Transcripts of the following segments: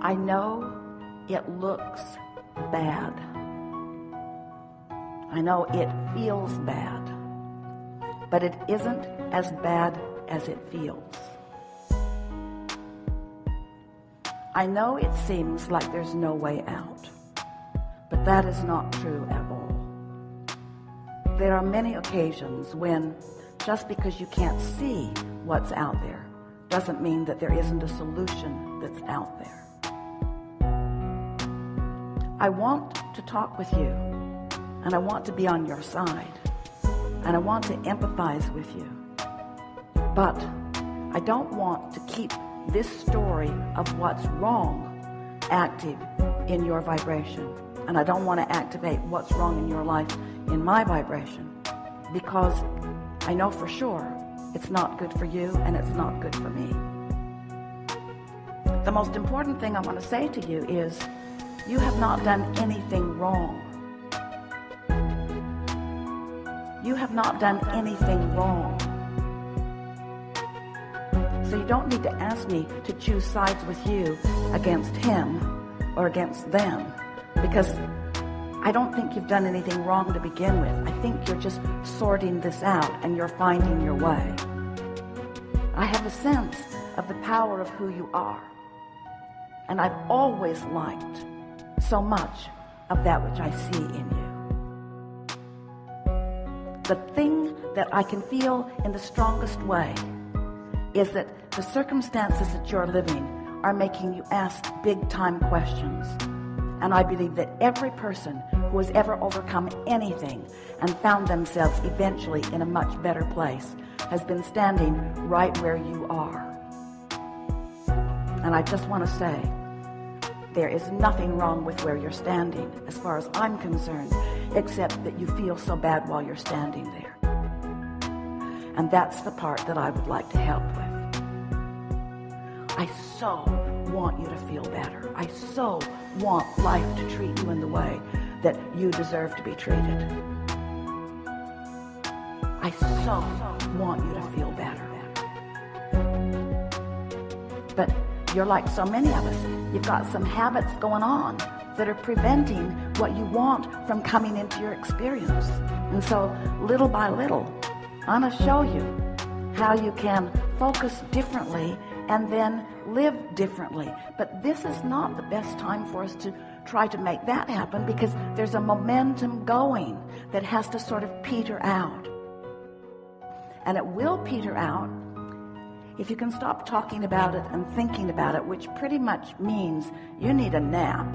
I know it looks bad. I know it feels bad, but it isn't as bad as it feels. I know it seems like there's no way out, but that is not true at all. There are many occasions when just because you can't see what's out there doesn't mean that there isn't a solution that's out there. I want to talk with you, and I want to be on your side, and I want to empathize with you, but I don't want to keep this story of what's wrong active in your vibration, and I don't want to activate what's wrong in your life in my vibration, because I know for sure it's not good for you and it's not good for me. The most important thing I want to say to you is you have not done anything wrong. You have not done anything wrong. So you don't need to ask me to choose sides with you against him or against them, because I don't think you've done anything wrong to begin with. I think you're just sorting this out and you're finding your way. I have a sense of the power of who you are, and I've always liked so much of that which I see in you. The thing that I can feel in the strongest way is that the circumstances that you're living are making you ask big-time questions. And I believe that every person who has ever overcome anything and found themselves eventually in a much better place has been standing right where you are. And I just want to say, there is nothing wrong with where you're standing, as far as I'm concerned, except that you feel so bad while you're standing there. And that's the part that I would like to help with. I so want you to feel better. I so want life to treat you in the way that you deserve to be treated. I so want you to feel better. But you're like so many of us. You've got some habits going on that are preventing what you want from coming into your experience. And so little by little, I'm going to show you how you can focus differently and then live differently. But this is not the best time for us to try to make that happen, because there's a momentum going that has to sort of peter out. And it will peter out if you can stop talking about it and thinking about it, which pretty much means you need a nap.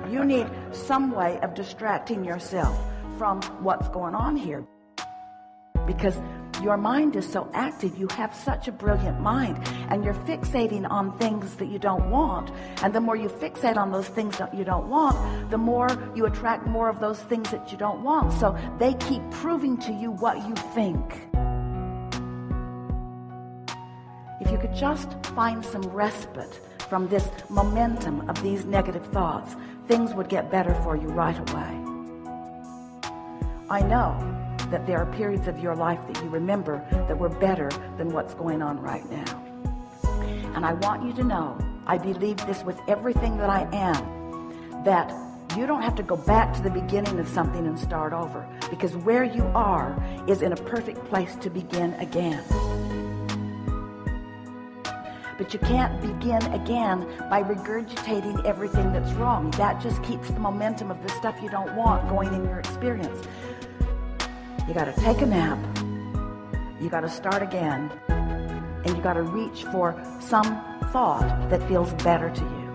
You need some way of distracting yourself from what's going on here, because your mind is so active. You have such a brilliant mind, and you're fixating on things that you don't want. And the more you fixate on those things that you don't want, the more you attract more of those things that you don't want. So they keep proving to you what you think. If you could just find some respite from this momentum of these negative thoughts, things would get better for you right away. I know that there are periods of your life that you remember that were better than what's going on right now. And I want you to know, I believe this with everything that I am, that you don't have to go back to the beginning of something and start over, because where you are is in a perfect place to begin again. But you can't begin again by regurgitating everything that's wrong. That just keeps the momentum of the stuff you don't want going in your experience. You got to take a nap. You got to start again. And you got to reach for some thought that feels better to you.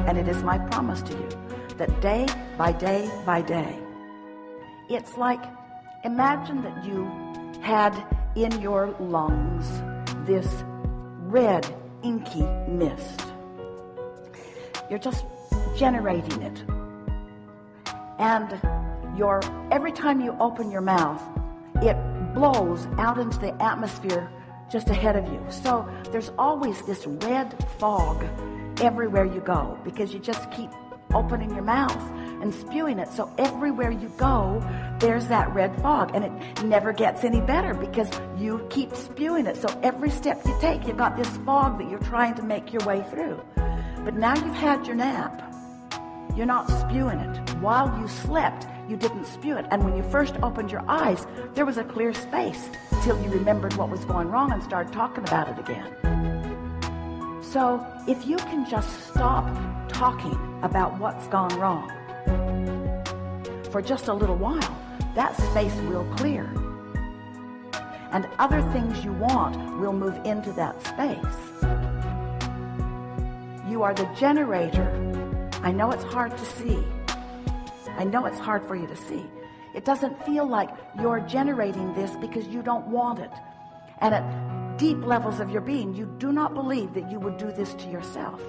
And it is my promise to you that day by day by day, it's like, imagine that you had in your lungs this red, inky mist. You're just generating it. And every time you open your mouth, it blows out into the atmosphere just ahead of you. So there's always this red fog everywhere you go, because you just keep opening your mouth and spewing it. So everywhere you go, there's that red fog, and it never gets any better because you keep spewing it. So every step you take, you've got this fog that you're trying to make your way through. But now you've had your nap. You're not spewing it. While you slept, you didn't spew it. And when you first opened your eyes, there was a clear space till you remembered what was going wrong and started talking about it again. So if you can just stop talking about what's gone wrong for just a little while, that space will clear. And other things you want will move into that space. You are the generator. I know it's hard to see. I know it's hard for you to see. It doesn't feel like you're generating this because you don't want it. And at deep levels of your being, you do not believe that you would do this to yourself.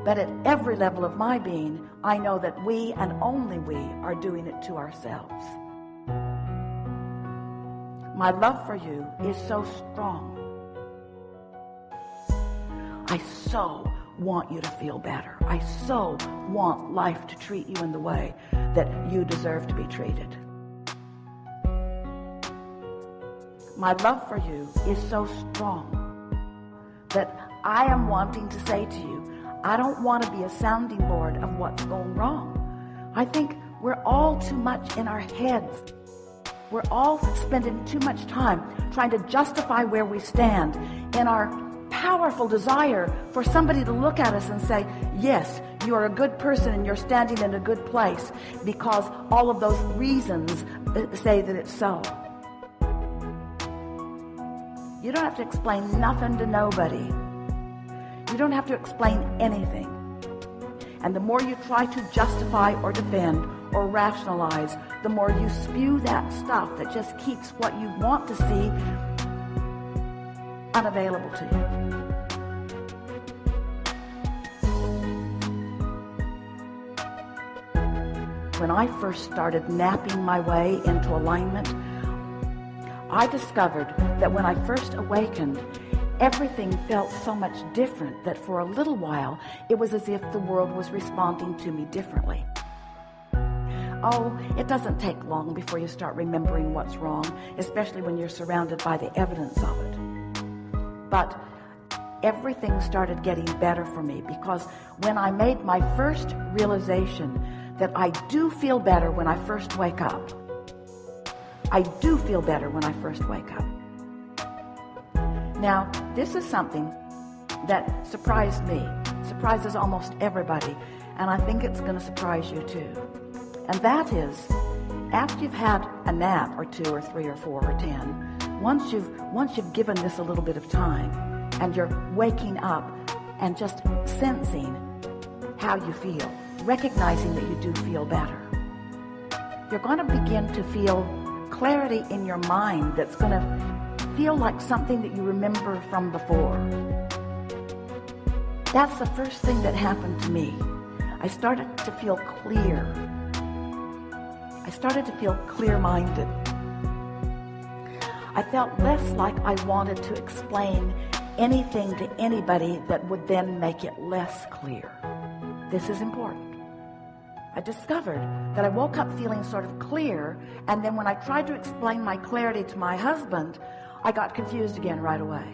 But at every level of my being, I know that we and only we are doing it to ourselves. My love for you is so strong. I so want you to feel better. I so want life to treat you in the way that you deserve to be treated. My love for you is so strong that I am wanting to say to you, I don't want to be a sounding board of what's going wrong. I think we're all too much in our heads. We're all spending too much time trying to justify where we stand in our powerful desire for somebody to look at us and say, yes, you're a good person and you're standing in a good place because all of those reasons say that it's so. You don't have to explain nothing to nobody. You don't have to explain anything. And the more you try to justify or defend or rationalize, the more you spew that stuff that just keeps what you want to see unavailable to you. When I first started napping my way into alignment, I discovered that when I first awakened, everything felt so much different that for a little while, it was as if the world was responding to me differently. Oh, it doesn't take long before you start remembering what's wrong, especially when you're surrounded by the evidence of it. But everything started getting better for me because when I made my first realization that I do feel better when I first wake up. I do feel better when I first wake up. Now, this is something that surprised me, surprises almost everybody, and I think it's going to surprise you too. And that is, after you've had a nap or 2 or 3 or 4 or 10, once you've given this a little bit of time and you're waking up and just sensing how you feel, recognizing that you do feel better, you're going to begin to feel clarity in your mind that's going to feel like something that you remember from before. That's the first thing that happened to me. I started to feel clear. I started to feel clear-minded. I felt less like I wanted to explain anything to anybody that would then make it less clear. This is important. I discovered that I woke up feeling sort of clear, and then when I tried to explain my clarity to my husband, I got confused again right away.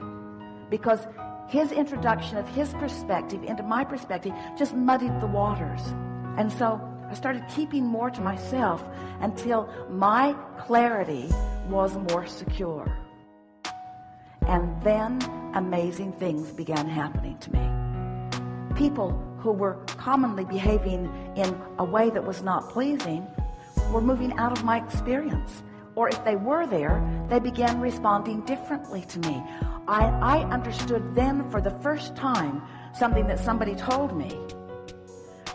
Because his introduction of his perspective into my perspective just muddied the waters. And so I started keeping more to myself until my clarity was more secure. And then amazing things began happening to me. People who were commonly behaving in a way that was not pleasing were moving out of my experience. Or if they were there, they began responding differently to me. I understood then for the first time something that somebody told me.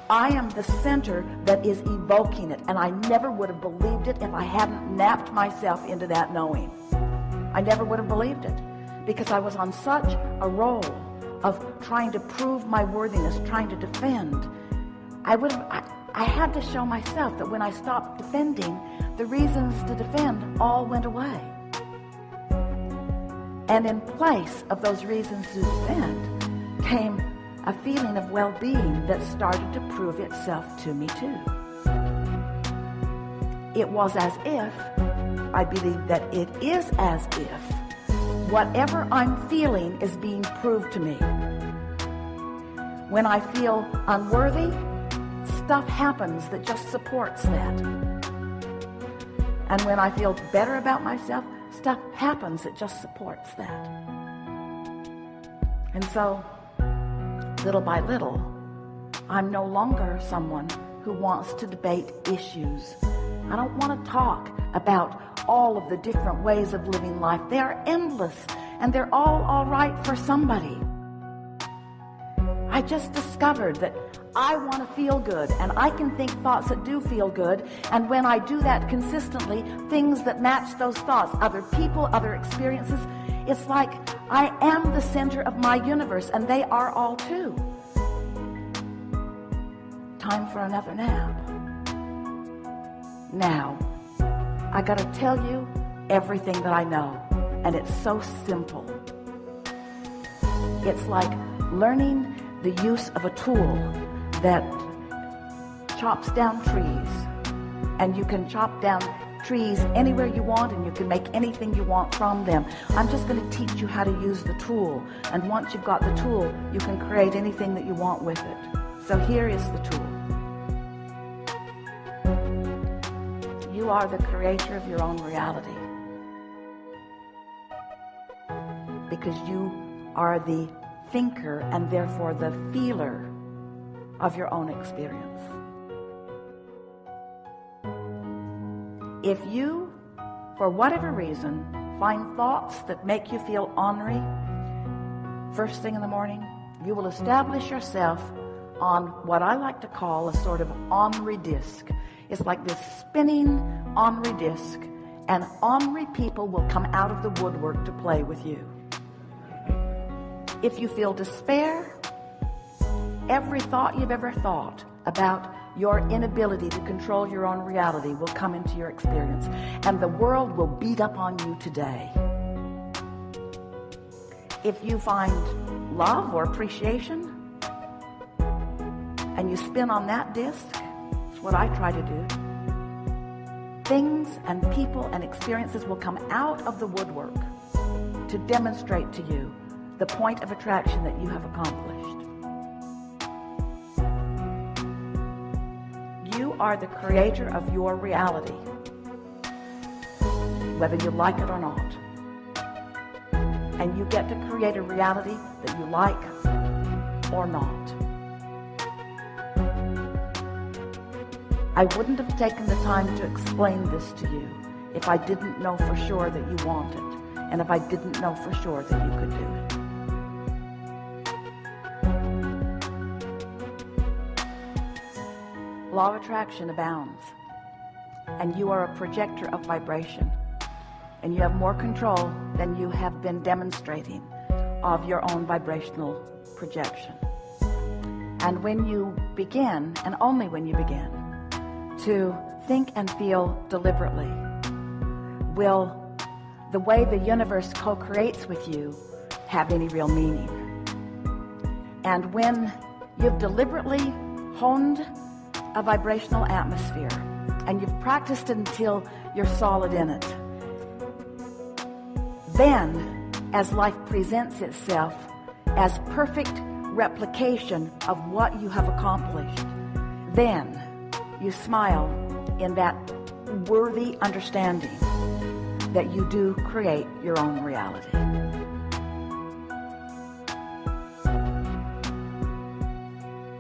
I am the center that is evoking it, and I never would have believed it if I hadn't napped myself into that knowing. I never would have believed it because I was on such a roll of trying to prove my worthiness, trying to defend. I had to show myself that when I stopped defending, the reasons to defend all went away. And in place of those reasons to defend came a feeling of well-being that started to prove itself to me too. It was as if, I believe that it is as if, whatever I'm feeling is being proved to me. When I feel unworthy, stuff happens that just supports that. And when I feel better about myself, stuff happens that just supports that. And so, little by little, I'm no longer someone who wants to debate issues. I don't want to talk about all of the different ways of living life. They are endless, and they're all right for somebody. I just discovered that I want to feel good, and I can think thoughts that do feel good, and when I do that consistently, things that match those thoughts, other people, other experiences, it's like I am the center of my universe, and they are all too. Time for another nap. Now, I gotta tell you everything that I know, and it's so simple. It's like learning the use of a tool that chops down trees, and you can chop down trees anywhere you want, and you can make anything you want from them. I'm just going to teach you how to use the tool, and once you've got the tool, you can create anything that you want with it. So here is the tool. You are the creator of your own reality, because you are the thinker and therefore the feeler of your own experience. If you, for whatever reason, find thoughts that make you feel ornery first thing in the morning, you will establish yourself on what I like to call a sort of ornery disc. It's like this spinning ornery disc, and ornery people will come out of the woodwork to play with you. If you feel despair, every thought you've ever thought about your inability to control your own reality will come into your experience, and the world will beat up on you today. If you find love or appreciation, and you spin on that disc, it's what I try to do, things and people and experiences will come out of the woodwork to demonstrate to you the point of attraction that you have accomplished. You are the creator of your reality, whether you like it or not. And you get to create a reality that you like or not. I wouldn't have taken the time to explain this to you if I didn't know for sure that you want it, and if I didn't know for sure that you could do it. Law of attraction abounds, and you are a projector of vibration, and you have more control than you have been demonstrating of your own vibrational projection. And when you begin, and only when you begin, to think and feel deliberately, will the way the universe co-creates with you have any real meaning. And when you've deliberately honed a vibrational atmosphere, and you've practiced it until you're solid in it, then, as life presents itself as perfect replication of what you have accomplished, then you smile in that worthy understanding that you do create your own reality.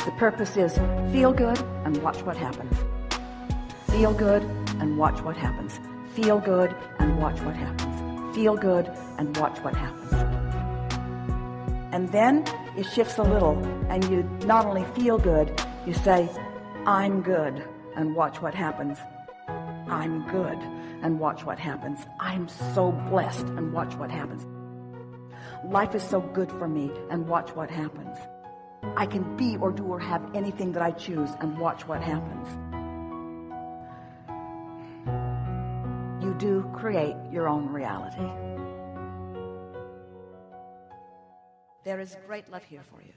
The purpose is feel good and watch what happens. Feel good and watch what happens. Feel good and watch what happens. Feel good and watch what happens. And then it shifts a little, and you not only feel good, you say, I'm good, and watch what happens. I'm good, and watch what happens. I'm so blessed, and watch what happens. Life is so good for me, and watch what happens. I can be or do or have anything that I choose, and watch what happens. You do create your own reality. There is great love here for you.